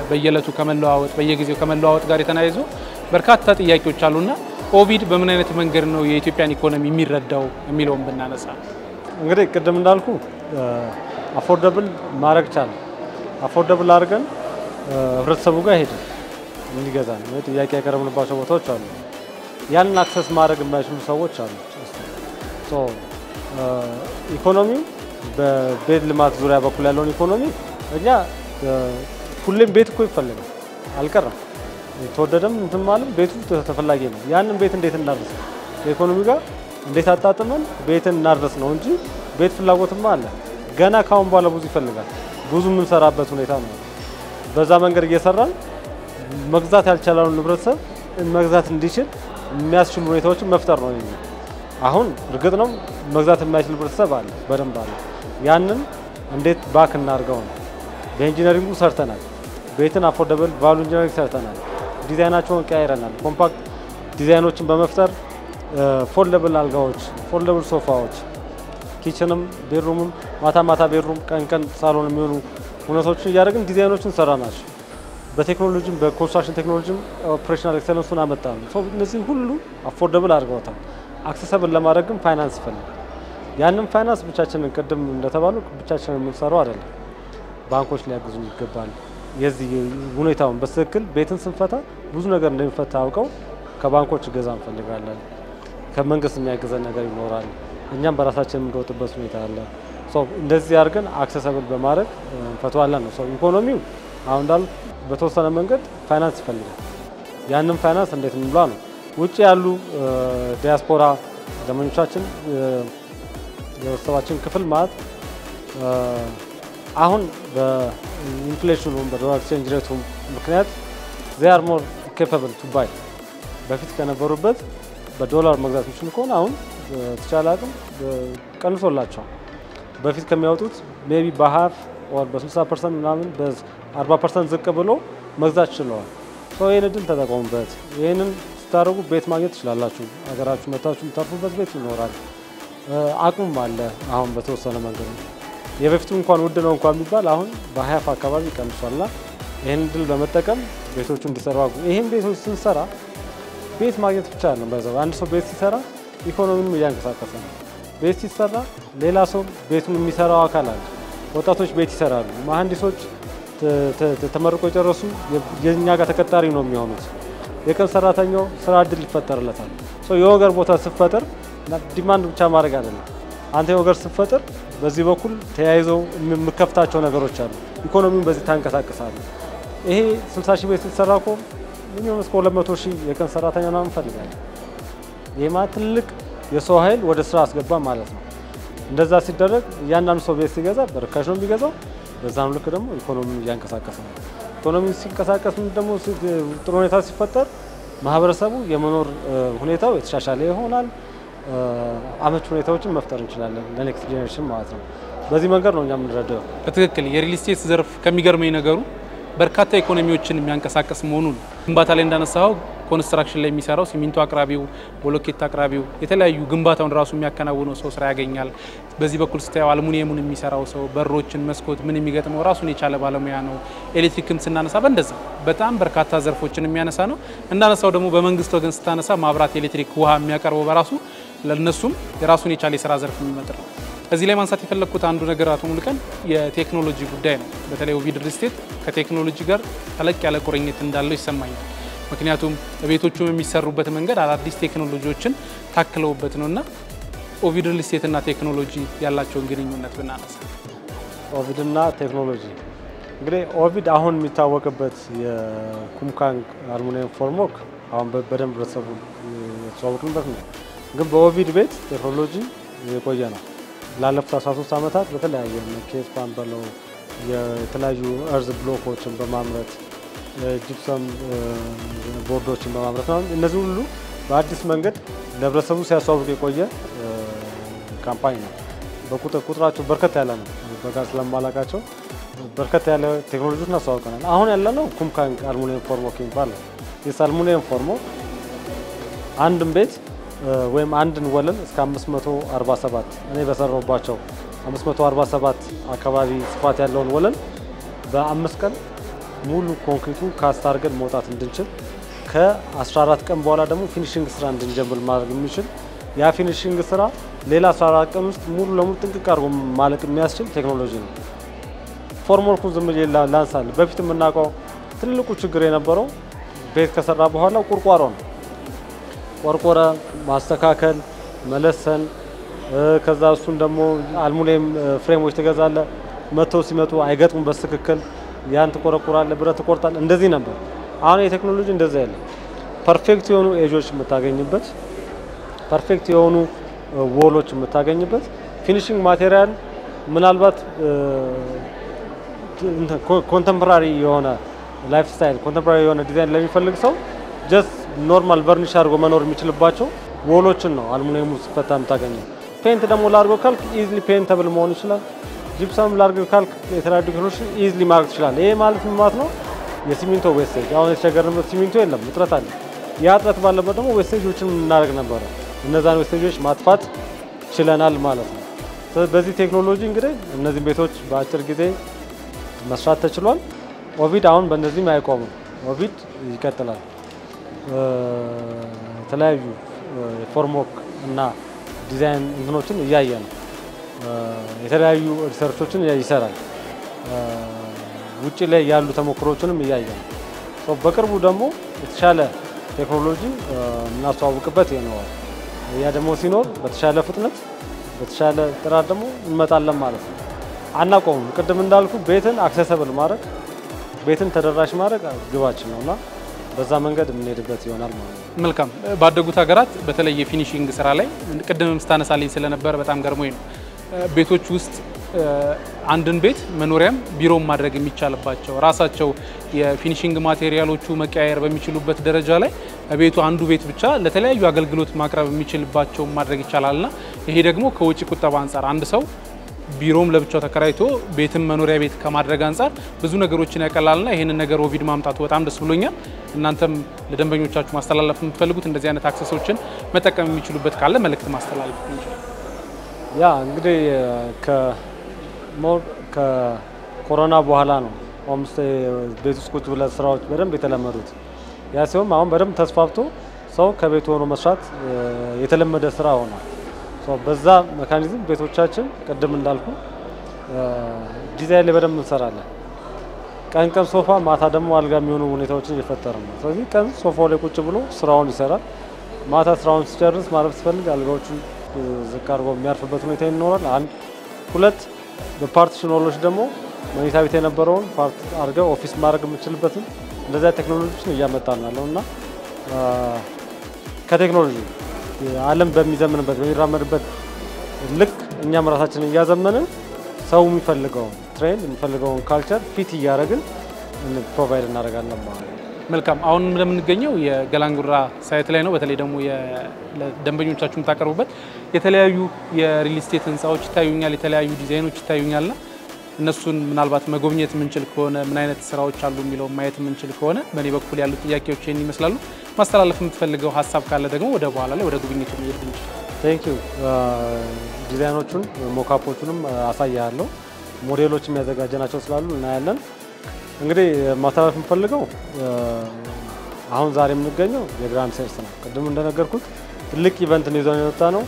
A: በየዕለቱ ከመለዋወጥ በየጊዜው ከመለዋወጥ ጋር የተናይዞ በርካታ ጥያቄዎች አሉና ኦቪድ በምን አይነት መንገድ ነው የኢትዮጵያን ኢኮኖሚ የሚረዳው የሚለውን ብናነሳ።
B: እንግዲህ ቅድም እንዳልኩ አፎርደብል ማድረግ ቻለ። አፎርደብል አድርገን ህብረተሰቡ ጋር ሄደን እንዲገዛ ነው ጥያቄ ያቀረብንባቸው ቦታዎች አሉ። ያንን አክሰስ ማድረግ የማይችሉ ሰዎች አሉ። ኢኮኖሚው በቤት ልማት ዙሪያ በኩል ያለውን ኢኮኖሚ እኛ ሁሌም ቤት እኮ ይፈልጋል አልቀረም። ተወደደም እንትን ማለት ቤቱ ተፈላጊ ነው። ያንን ቤት እንዴት እናድርስ ከኢኮኖሚ ጋር እንዴት አጣጥመን ቤትን እናድርስ ነው እንጂ ቤት ፍላጎትማ አለ። ገና ካሁን በኋላ ብዙ ይፈልጋል። ብዙ የምንሰራበት ሁኔታ ነው። በዛ መንገድ እየሰራን መግዛት ያልቻለውን ህብረተሰብ መግዛት እንዲችል የሚያስችሉ ሁኔታዎችን መፍጠር ነው። አሁን እርግጥ ነው መግዛት የማይችል ህብረተሰብ አለ፣ በደንብ አለ። ያንን እንዴት ባክ እናርገው ነው። በኢንጂነሪንጉ ሰርተናል። ቤትን አፎርደብል ቫሉ ኢንጂነሪንግ ሰርተናል። ዲዛይናቸውን ቀያይረናል። ኮምፓክት ዲዛይኖችን በመፍጠር ፎልደብል አልጋዎች፣ ፎልደብል ሶፋዎች፣ ኪችንም ቤድሩምም ማታ ቤድሩም ቀን ሳሎን የሚሆኑ ሁኔታዎችን እያደረግን ዲዛይኖችን ሰራናቸው። በቴክኖሎጂም በኮንስትራክሽን ቴክኖሎጂም ኦፕሬሽናል ኤክሰለንሱን አመጣን። እነዚህ ሁሉ አፎርደብል አድርገውታል። አክሰሰብል ለማድረግም ፋይናንስ ይፈልጋል። ያንን ፋይናንስ ብቻችንን ቅድም እንደተባሉ ብቻችንን የምንሰራው አይደለም። ባንኮች ሊያግዙን ይገባል። የዚህ ሁኔታውን በትክክል ቤትን ስንፈታ ብዙ ነገር እንደሚፈታ አውቀው ከባንኮች እገዛ እንፈልጋለን። ከመንግስት የሚያግዘን ነገር ይኖራል። እኛም በራሳችን የምንወጥበት ሁኔታ አለ። እንደዚህ አድርገን አክሰሰብል በማድረግ እንፈታዋለን ነው። ኢኮኖሚው አሁን እንዳልኩ በተወሰነ መንገድ ፋይናንስ ይፈልጋል። ያንን ፋይናንስ እንዴት እንብላ ነው። ውጪ ያሉ ዲያስፖራ ደመኞቻችን የህብረተሰባችን ክፍል ማለት አሁን በኢንፍሌሽኑ በዶላር ኤክስቼንጅ ሬቱ ምክንያት they are more capable to buy በፊት ከነበሩበት በዶላር መግዛት የሚችሉ ከሆነ አሁን ተቻለ አቅም ቀንሶላቸዋል። በፊት ከሚያወጡት ሜቢ በ50 or በ60% ምናምን በ40% ዝቅ ብሎ መግዛት ችለዋል። ይሄን እድል ተጠቀሙበት። ይሄንን ስታደርጉ ቤት ማግኘት ትችላላችሁ። ሀገራችሁ መታችሁ የምታርፉበት ቤት ይኖራል። አቅሙም አለ። አሁን በተወሰነ መንገድ የበፊቱ እንኳን ውድ ነው እንኳን ቢባል አሁን በ20 አካባቢ ቀንሷልና ይሄን እድል በመጠቀም ቤቶቹ እንዲሰሩ አድርጉ። ይሄን ቤቶች ስንሰራ ቤት ማግኘት ብቻ አይደለም። በዛው አንድ ሰው ቤት ሲሰራ ኢኮኖሚውን እያንቀሳቀሰ ነው። ቤት ሲሰራ ሌላ ሰው ቤቱን የሚሰራው አካል አለ። ወጣቶች ቤት ይሰራሉ። መሐንዲሶች ተመርቆ የጨረሱ የኛ ጋር ተቀጣሪ ነው የሚሆኑት። የቀን ሰራተኛው ስራ እድል ይፈጠርለታል። የወገር ቦታ ሲፈጠር ዲማንድ ብቻ ማድረግ አይደለም። አንተ የወገር ሲፈጠር በዚህ በኩል ተያይዘው የምከፍታቸው ነገሮች አሉ። ኢኮኖሚውን በዚህ ታንቀሳቀሳለህ። ይሄ 60 ሺህ ቤት ሲሰራ እኮ ሚኒመም እስከ 200 ሺህ የቀን ሰራተኛ ነው እንፈልጋለን። ይሄ ማለት ትልቅ የሰው ኃይል ወደ ስራ አስገባ ማለት ነው። እንደዛ ሲደረግ እያንዳንዱ ሰው ቤት ሲገዛ በርካሽ ነው የሚገዛው። በዛም ልክ ደግሞ ኢኮኖሚውን እያንቀሳቀሰ ነው። ኢኮኖሚው ሲንቀሳቀስ ደግሞ ጥሩ ሁኔታ ሲፈጠር ማህበረሰቡ የመኖር ሁኔታው የተሻሻለ ይሆናል። አመች ሁኔታዎችን መፍጠር እንችላለን ለኔክስት ጄኔሬሽን ማለት ነው። በዚህ መንገድ ነው እኛ የምንረዳው።
A: በትክክል የሪል ስቴት ዘርፍ ከሚገርመኝ ነገሩ በርካታ ኢኮኖሚዎችን የሚያንቀሳቀስ መሆኑ ነው። ግንባታ ላይ እንዳነሳው ኮንስትራክሽን ላይ የሚሰራው ሲሚንቶ አቅራቢው፣ ብሎኬት አቅራቢው፣ የተለያዩ ግንባታውን ራሱ የሚያከናውነው ሰው ስራ ያገኛል። በዚህ በኩል ስታየው አልሙኒየሙን የሚሰራው ሰው በሮችን፣ መስኮት ምን የሚገጥመው ራሱን የቻለ ባለሙያ ነው። ኤሌክትሪክም ስናነሳ በእንደዛ በጣም በርካታ ዘርፎችን የሚያነሳ ነው። እንዳነሳው ደግሞ በመንግስት ወገን ስታነሳ ማብራት፣ ኤሌክትሪክ፣ ውሃ የሚያቀርበው በራሱ ለነሱም የራሱን የቻለ የስራ ዘርፍ የሚመጥር ነው። እዚህ ላይ ማንሳት የፈለኩት አንዱ ነገር አቶ ሙሉቀን የቴክኖሎጂ ጉዳይ ነው። በተለይ ኦቪድ ሪል ስቴት ከቴክኖሎጂ ጋር ተለቅ ያለ ቁርኝት እንዳለው ይሰማኛል። ምክንያቱም ቤቶቹ የሚሰሩበት መንገድ አዳዲስ ቴክኖሎጂዎችን ታክለውበት ነውና ኦቪድ ሪል ስቴት እና ቴክኖሎጂ ያላቸውን ግንኙነት ብናነሳ።
B: ኦቪድ እና ቴክኖሎጂ እንግዲህ ኦቪድ አሁን የሚታወቅበት የኩምካንግ አልሙኒየም ፎርምወርክ አሁን በደንብ ረሰቡ የተዋወቅንበት ነው። ግን በኦቪድ ቤት ቴክኖሎጂ የቆየ ነው። ላለፉት 13 ዓመታት በተለያየ ኬስ ፓን በለው የተለያዩ እርዝ ብሎኮችን በማምረት ጂፕሰም ቦርዶችን በማምረት ነው። እነዚህ ሁሉ በአዲስ መንገድ ለህብረተሰቡ ሲያስተዋውቅ የቆየ ካምፓኒ ነው። ቁጥራቸው በርከት ያለ ነው። በጋር ስለማላቃቸው በርከት ያለ ቴክኖሎጂዎችን አስተዋውቀናል። አሁን ያለነው ኩምካንግ አልሙኒየም ፎርምወርክ ይባላል። ይህ አልሙኒየም ፎርምወርክ አንድን ቤት ወይም አንድን ወለል እስከ 547 እኔ በሰራውባቸው 547 አካባቢ ስፋት ያለውን ወለል በ5 ቀን ሙሉ ኮንክሪቱ ካስት አድርገን መውጣት እንድንችል ከ14 ቀን በኋላ ደግሞ ፊኒሺንግ ስራ እንድንጀምር ማድረግ የሚችል ያ ፊኒሺንግ ስራ ሌላ 14 ቀን ውስጥ ሙሉ ለሙሉ ጥንቅቅ አድርጎ ማለቅ የሚያስችል ቴክኖሎጂ ነው። ፎርምወርኩን ዝም ብዬ ላንሳል። በፊት የምናውቀው ትልቁ ችግር የነበረው ቤት ከሰራ በኋላ ቁርቋሮ ነው። ቆርቆረ ማስተካከል፣ መለሰን፣ ከዛ እሱን ደግሞ አልሙኒየም ፍሬሞች ትገዛለ። መተው ሲመጡ አይገጥሙም በትክክል ያን ተቆረቆራለ፣ ብረት ተቆርጣል። እንደዚህ ነበር። አሁን የቴክኖሎጂ እንደዛ ያለ ፐርፌክት የሆኑ ኤጆች የምታገኝበት፣ ፐርፌክት የሆኑ ዎሎች የምታገኝበት ፊኒሺንግ ማቴሪያል ምናልባት ኮንቴምፖራሪ የሆነ ላይፍ ስታይል ኮንቴምፖራሪ የሆነ ዲዛይን ለሚፈልግ ሰው ጀስት ኖርማል ቨርኒሽ አድርጎ መኖር የሚችልባቸው ዎሎችን ነው አልሙኒየሙ ሲፈታ የምታገኘው። ፔንት ደግሞ ላርጎ ካልክ ኢዝሊ ፔንተብል መሆን ይችላል። ጂፕሰም ላርጎ ካልክ የተለያዩ ዲኮሬሽን ኢዝሊ ማድረግ ይችላል። ይሄ ማለት ምን ማለት ነው? የሲሚንቶ ዌስቴጅ አሁን የተቸገርንበት ሲሚንቶ የለም፣ እጥረት አለ። ያ እጥረት ባለበት ደግሞ ዌስቴጆችን እናደርግ ነበረ። እነዛን ዌስቴጆች ማጥፋት ችለናል ማለት ነው። በዚህ ቴክኖሎጂ እንግዲህ እነዚህ ቤቶች በአጭር ጊዜ መስራት ተችሏል። ኦቪድ አሁን በእነዚህም አይቆምም። ኦቪድ ይቀጥላል። የተለያዩ ፎርምወርክ እና ዲዛይን እንትኖችን እያየ ነው። የተለያዩ ሪሰርቾችን ይሰራል። ውጪ ላይ ያሉ ተሞክሮችንም እያየ ነው። በቅርቡ ደግሞ የተሻለ ቴክኖሎጂ እናስተዋውቅበት ይኖራል። ያ ደግሞ ሲኖር በተሻለ ፍጥነት በተሻለ ጥራት ደግሞ እንመጣለን ማለት ነው። አናቆምም። ቅድም እንዳልኩ ቤትን አክሰሰብል ማድረግ ቤትን ተደራሽ ማድረግ ግባችን ነውና በዛ መንገድ የምንሄድበት ይሆናል ማለት ነው።
A: መልካም ባደጉት ሀገራት በተለይ የፊኒሺንግ ስራ ላይ ቅድምም ስታነሳልኝ ስለነበረ በጣም ገርሞኝ ነው ቤቶች ውስጥ አንድን ቤት መኖሪያም ቢሮም ማድረግ የሚቻልባቸው ራሳቸው የፊኒሺንግ ማቴሪያሎቹ መቀያየር በሚችሉበት ደረጃ ላይ ቤቱ አንዱ ቤት ብቻ ለተለያዩ አገልግሎት ማቅረብ የሚችልባቸው ማድረግ ይቻላልና ይሄ ደግሞ ከውጪ ቁጠባ አንፃር አንድ ሰው ቢሮም ለብቻው ተከራይቶ ቤትም መኖሪያ ቤት ከማድረግ አንፃር ብዙ ነገሮችን ያቀላልና ይሄንን ነገር ኦቪድ ማምጣቱ በጣም ደስ ብሎኛል። እናንተም ለደንበኞቻችሁ ማስተላለፍ የምትፈልጉት እንደዚህ አይነት አክሰሶችን መጠቀም የሚችሉበት ካለ መልእክት ማስተላለፍ ይችላል።
B: ያ እንግዲህ ከኮሮና በኋላ ነው ሆምስ ቤት ውስጥ ቁጭ ብለን ስራዎች በደንብ የተለመዱት። ያ ሲሆን አሁን በደንብ ተስፋፍቶ ሰው ከቤት ሆኖ መስራት የተለመደ ስራ ሆኗል። በዛ ሜካኒዝም ቤቶቻችን ቅድም እንዳልኩ ዲዛይን ላይ በደንብ እንሰራለን። ቀን ቀን ሶፋ ማታ ደግሞ አልጋ የሚሆኑ ሁኔታዎችን እየፈጠርን ነው። ስለዚህ ቀን ሶፋው ላይ ቁጭ ብሎ ስራውን ይሰራል። ማታ ስራውን ሲጨርስ ማረፍ ሲፈልግ አልጋዎቹን ዝቅ አድርጎ የሚያርፍበት ሁኔታ ይኖራል። አንድ ሁለት በፓርቲሽን ሆሎች ደግሞ መኝታ ቤት የነበረውን ፓርት አድርገው ኦፊስ ማድረግ የምንችልበትን እንደዚያ ቴክኖሎጂዎችን እያመጣን ያለውና ከቴክኖሎጂ ዓለም በሚዘምንበት በሚራመድበት ልክ እኛም ራሳችንን እያዘመንን ሰው የሚፈልገውን ትሬንድ የሚፈልገውን ካልቸር ፊት እያደረግን ፕሮቫይድ እናደርጋለን ማለት ነው።
A: መልካም አሁን እንደምንገኘው የገላንጉራ ሳይት ላይ ነው። በተለይ ደግሞ ለደንበኞቻችሁ የምታቀርቡበት የተለያዩ የሪል ስቴት ህንፃዎች ይታዩኛል፣ የተለያዩ ዲዛይኖች ይታዩኛልና እነሱን ምናልባት መጎብኘት የምንችል ከሆነ ምን አይነት ስራዎች አሉ የሚለው ማየት የምንችል ከሆነ በእኔ በኩል ያሉ ጥያቄዎች ይህን ይመስላሉ። ማስተላለፍ የምትፈልገው ሀሳብ ካለ ደግሞ ወደ በኋላ ላይ ወደ ጉብኝቱ መሄድ እንችላለን።
B: ቴንክ ዩ ዲዛይኖቹን ሞካፖቹንም አሳያለሁ። ሞዴሎችም ያዘጋጀናቸው ስላሉ እናያለን። እንግዲህ ማስተላለፍ የምፈልገው አሁን ዛሬ የምንገኘው የግራንድ ሴልስ ነው። ቅድም እንደነገርኩት ትልቅ ኢቨንት ነው ይዘን የወጣ ነው።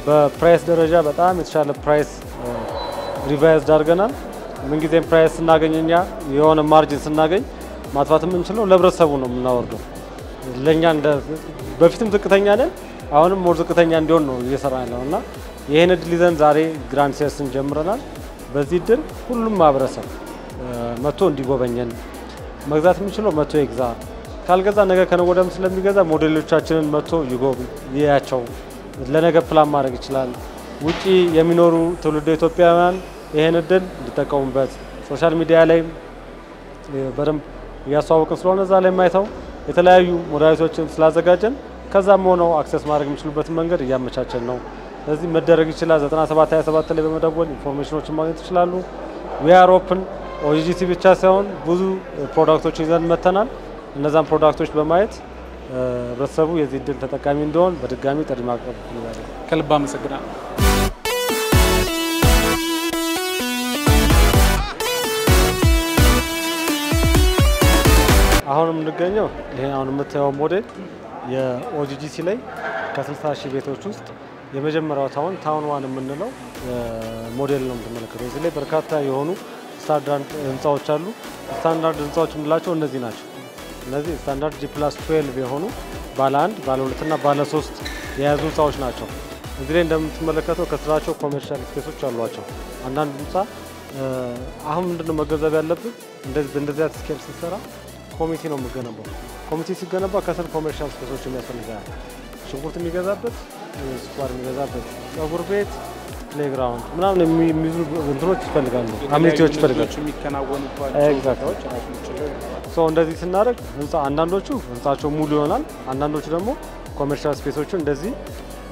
B: በፕራይስ ደረጃ በጣም የተሻለ ፕራይስ ሪቫይዝ አድርገናል። ምን ጊዜም ፕራይስ ስናገኝኛ የሆነ ማርጂን ስናገኝ ማጥፋት የምንችለው ለህብረተሰቡ ነው የምናወርደው። ለኛ እንደ በፊትም ዝቅተኛ ነን፣ አሁንም ሞር ዝቅተኛ እንዲሆን ነው እየሰራን ያለውና ይሄን እድል ይዘን ዛሬ ግራንድ ሴልስን ጀምረናል። በዚህ እድል ሁሉም ማህበረሰብ መጥቶ እንዲጎበኘን መግዛት የሚችለው መጥቶ ይግዛ፣ ካልገዛ ነገ ከነገ ወዲያም ስለሚገዛ ሞዴሎቻችንን መጥቶ ይጎብኝ ይያቸው፣ ለነገ ፕላን ማድረግ ይችላል። ውጪ የሚኖሩ ትውልደ ኢትዮጵያውያን ይሄን እድል እንዲጠቀሙበት ሶሻል ሚዲያ ላይ በደንብ እያስተዋወቅን ስለሆነ እዛ ላይ ማይተው የተለያዩ ሞዴሎችን ስላዘጋጀን ከዛም ሆነው አክሰስ ማድረግ የሚችሉበትን መንገድ እያመቻቸን ነው። ስለዚህ መደረግ ይችላል። 9727 ላይ በመደወል ኢንፎርሜሽኖችን ማግኘት ይችላሉ። ዊ አር ኦፕን ኦጂጂሲ ብቻ ሳይሆን ብዙ ፕሮዳክቶችን ይዘን መተናል። እነዛን ፕሮዳክቶች በማየት ህብረተሰቡ የዚህ እድል ተጠቃሚ እንዲሆን በድጋሚ ጥሪ ማቅረብ ይችላል።
A: ከልብ አመሰግናለሁ።
B: አሁን የምንገኘው ይሄ አሁን የምታየው ሞዴል የኦጂጂሲ ላይ ከ60 ሺህ ቤቶች ውስጥ የመጀመሪያው ታውን ዋን የምንለው ሞዴል ነው የምትመለከተው። እዚህ ላይ በርካታ የሆኑ ስታንዳርድ ህንፃዎች አሉ። ስታንዳርድ ህንፃዎች የምንላቸው እነዚህ ናቸው። እነዚህ ስታንዳርድ G+12 የሆኑ ባለ 1 ባለ 2 እና ባለ 3 የያዙ ህንፃዎች ናቸው። እዚህ ላይ እንደምትመለከተው ከስራቸው ኮሜርሻል ስፔሶች አሏቸው። አንዳንድ ህንፃ አሁን ምንድነው መገንዘብ ያለብን እንደዚህ አይነት ስኬል ሲሰራ ኮሚቴ ነው የሚገነባው። ኮሚቴ ሲገነባ ከስር ኮሜርሻል ስፔሶች የሚያስፈልጋል። ሽንኩርት የሚገዛበት፣ ስኳር የሚገዛበት፣ ፀጉር ቤት፣ ፕሌግራውንድ ምናምን የሚይዙ እንትኖች ይፈልጋሉ። አሚኒቲዎች ይፈልጋሉ
A: የሚከናወኑባቸው ቦታዎች
B: ሶ እንደዚህ ስናደርግ ህንፃ አንዳንዶቹ ህንፃቸው ሙሉ ይሆናል፣ አንዳንዶቹ ደግሞ ኮሜርሻል ስፔሶቹ እንደዚህ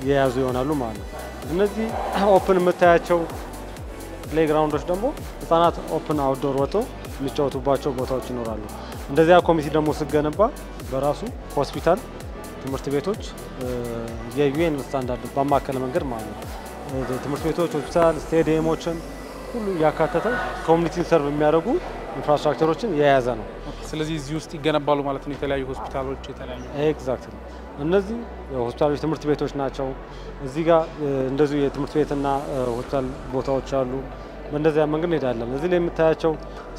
B: የያዙ ይሆናሉ ማለት ነው። እነዚህ ኦፕን የምታያቸው ፕሌግራውንዶች ደግሞ ህፃናት ኦፕን አውትዶር ወጥተው የሚጫወቱባቸው ቦታዎች ይኖራሉ። እንደዚያ ኮሚቴ ደግሞ ሲገነባ በራሱ ሆስፒታል፣ ትምህርት ቤቶች የዩኤን ስታንዳርድ በማከለ መንገድ ማለት ነው። ትምህርት ቤቶች፣ ሆስፒታል፣ ስቴዲየሞችን ሁሉ ያካተተ ኮሚኒቲን ሰርቭ የሚያደርጉ ኢንፍራስትራክቸሮችን የያዘ ነው።
A: ስለዚህ እዚህ ውስጥ ይገነባሉ ማለት ነው የተለያዩ ሆስፒታሎች የተለያዩ
B: ኤግዛክትሊ እነዚህ ሆስፒታሎች፣ ትምህርት ቤቶች ናቸው። እዚህ ጋር እንደዚሁ የትምህርት ቤትና ሆስፒታል ቦታዎች አሉ። በእንደዚያ መንገድ እንሄዳለን። እዚህ ላይ የምታያቸው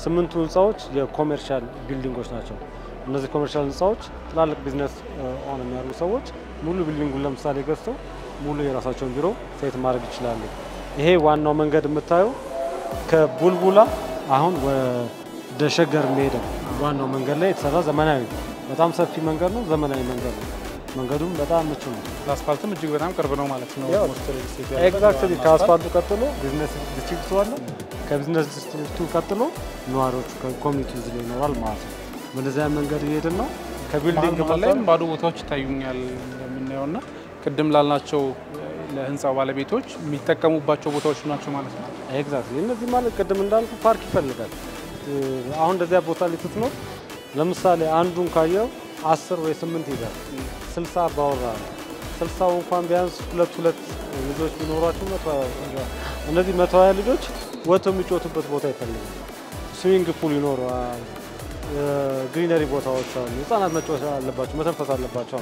B: 8ቱ ህንፃዎች የኮሜርሻል ቢልዲንጎች ናቸው። እነዚህ ኮሜርሻል ህንፃዎች ትላልቅ ቢዝነስ ኦን የሚያደርጉ ሰዎች ሙሉ ቢልዲንጉን ለምሳሌ ገዝተው ሙሉ የራሳቸውን ቢሮ ሴት ማድረግ ይችላሉ። ይሄ ዋናው መንገድ የምታየው ከቡልቡላ አሁን ወደ ሸገር የሚሄደው ዋናው መንገድ ላይ የተሰራ ዘመናዊ በጣም ሰፊ መንገድ ነው ዘመናዊ መንገድ ነው መንገዱም በጣም ምቹ ነው
A: ለአስፋልትም እጅግ በጣም ቅርብ ነው ማለት ነው
B: ኤግዛክትሊ ከአስፋልቱ ቀጥሎ ቢዝነስ ዲስትሪክቱ አለ ከቢዝነስ ዲስትሪክቱ ቀጥሎ ነዋሪዎቹ ኮሚኒቲው ዝለ ይኖራል ማለት ነው በለዚያ መንገድ እየሄድን ነው ከቢልዲንግ
A: ማለት ባዶ ቦታዎች ይታዩኛል የምናየውና ቅድም ላልናቸው ለህንጻው ባለቤቶች የሚጠቀሙባቸው ቦታዎች ናቸው ማለት ነው
B: ኤግዛክትሊ እነዚህ ማለት ቅድም እንዳልኩ ፓርክ ይፈልጋል አሁን እንደዚያ ቦታ ላይ ስትኖር ለምሳሌ አንዱን ካየው 10 ወይ 8 ይዛል 60 ባወራ 60 እንኳን ቢያንስ ሁለት ልጆች ቢኖራቸው እነዚህ 120 ልጆች ወጥተው የሚጫወቱበት ቦታ ይፈልጋል ስዊንግ ፑል ይኖራል ግሪነሪ ቦታዎች አሉ ህፃናት መጫወት አለባቸው መተንፈስ አለባቸው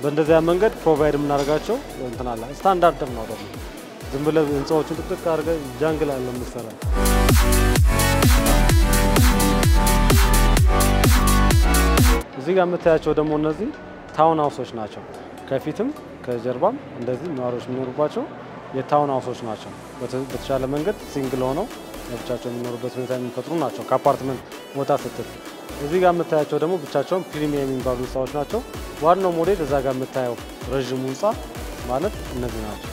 B: በእንደዚያ መንገድ ፕሮቫይድ የምናደርጋቸው እንትን አለ ስታንዳርድ ነው ደግሞ ዝም ብለህ ህንጻዎችን ጥቅጥቅ አድርገህ ጃንግል አለ መሰለ እዚህ ጋር የምታያቸው ደግሞ እነዚህ ታውን ሃውሶች ናቸው ከፊትም ከጀርባም እንደዚህ ነዋሪዎች የሚኖሩባቸው የታውን ሃውሶች ናቸው በተሻለ መንገድ ሲንግል ሆነው ብቻቸው የሚኖሩበት ሁኔታ የሚፈጥሩ ናቸው ከአፓርትመንት ወጣ ስትል እዚህ ጋር የምታያቸው ደግሞ ብቻቸውን ፕሪሚየም የሚባሉ ህንጻዎች ናቸው ዋናው ሞዴል እዛ ጋር የምታየው ረጅሙ ህንጻ ማለት እነዚህ ናቸው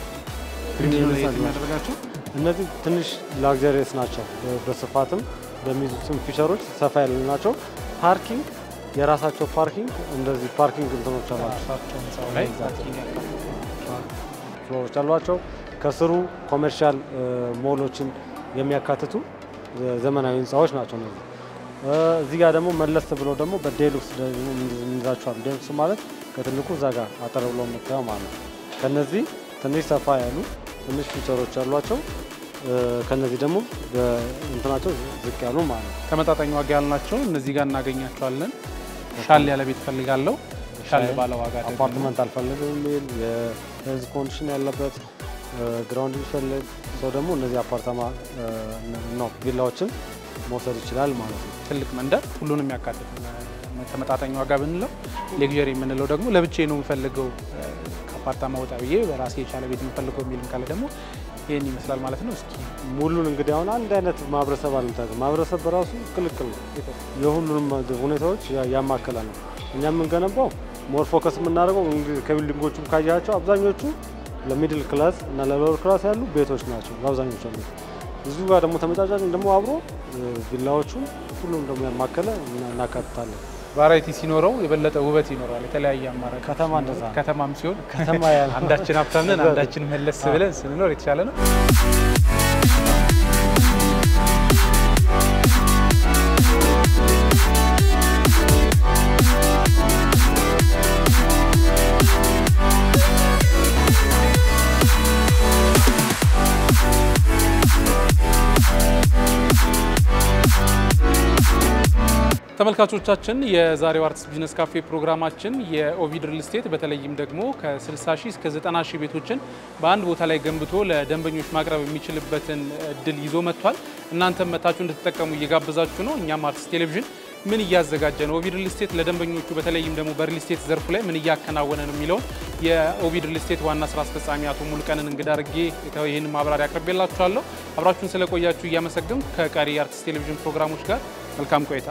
B: ፕሪሚየም የሚያደርጋቸው እነዚህ ትንሽ ላግዠሪየስ ናቸው በስፋትም በሚይዙትም ፊቸሮች ሰፋ ያሉ ናቸው ፓርኪንግ የራሳቸው ፓርኪንግ እንደዚህ ፓርኪንግ እንትኖች አሏቸው ከስሩ ኮመርሻል ሞሎችን የሚያካትቱ ዘመናዊ ህንጻዎች ናቸው እነዚህ እዚህ ጋር ደግሞ መለስ ብሎ ደግሞ በዴሉክስ ደግሞ እንዛቸዋል ዴሉክስ ማለት ከትልቁ እዛ ጋር አጠር ብሎ መጣው ማለት ከነዚህ ትንሽ ሰፋ ያሉ ትንሽ ፊቸሮች አሏቸው ከነዚህ ደግሞ እንትናቸው ዝቅ ያሉ ማለት
A: ተመጣጣኝ ዋጋ ያልናቸው እነዚህ ጋር እናገኛቸዋለን ሻል ያለ ቤት ፈልጋለሁ ሻል ባለ ዋጋ ደግሞ
B: አፓርትመንት አልፈልግም የሚል የሄልዝ ኮንዲሽን ያለበት ግራውንድ ይፈልግ ሰው ደግሞ እነዚህ አፓርታማ ነው ቪላዎችን መውሰድ ይችላል ማለት ነው
A: ትልቅ መንደር ሁሉንም ያካትት ተመጣጣኝ ዋጋ ብንለው ሌግዠሪ የምንለው ደግሞ ለብቻዬ ነው የምፈልገው ከአፓርታማ ወጣ ብዬ በራሴ የቻለ ቤት የምፈልገው የሚልም ካለ ደግሞ ይሄን ይመስላል ማለት ነው እስኪ
B: ሙሉን እንግዲህ አሁን አንድ አይነት ማብረሰብ አልምታቀ ማብረሰብ በራሱ ክልክል የሁሉንም ሁኔታዎች ያማከለ ነው እኛ የምንገነባው ሞር ፎከስ የምናደርገው ከቢልዲንጎቹም ካያቸው አብዛኞቹ ለሚድል ክላስ እና ለሎወር ክላስ ያሉ ቤቶች ናቸው አብዛኞቹ አሉ እዚሁ ጋር ደግሞ ተመጣጣኝ ደግሞ አብሮ ቪላዎቹ ሁሉም ደግሞ ያማከለ እናካትታለን
A: ቫራይቲ ሲኖረው የበለጠ ውበት ይኖራል የተለያየ አማራጭ
B: ከተማ እንደዛ
A: ከተማም ሲሆን
B: ከተማ ያለ
A: አንዳችን ሀብታምን አንዳችን መለስ ብለን ስንኖር የተሻለ ነው ተመልካቾቻችን የዛሬው አርትስ ቢዝነስ ካፌ ፕሮግራማችን የኦቪድ ሪል ስቴት በተለይም ደግሞ ከ60 ሺህ እስከ 90 ሺህ ቤቶችን በአንድ ቦታ ላይ ገንብቶ ለደንበኞች ማቅረብ የሚችልበትን እድል ይዞ መጥቷል እናንተም መታችሁ እንድትጠቀሙ እየጋበዛችሁ ነው እኛም አርትስ ቴሌቪዥን ምን እያዘጋጀ ነው ኦቪድ ሪል ስቴት ለደንበኞቹ በተለይም ደግሞ በሪል ስቴት ዘርፉ ላይ ምን እያከናወነ ነው የሚለው የኦቪድ ሪል ስቴት ዋና ስራ አስፈጻሚ አቶ ሙሉቀንን እንግዳ አድርጌ ይሄን ማብራሪያ አቅርቤላችኋለሁ አብራችሁን ስለቆያችሁ እያመሰግንኩ ከቀሪ አርትስ ቴሌቪዥን ፕሮግራሞች ጋር መልካም ቆይታ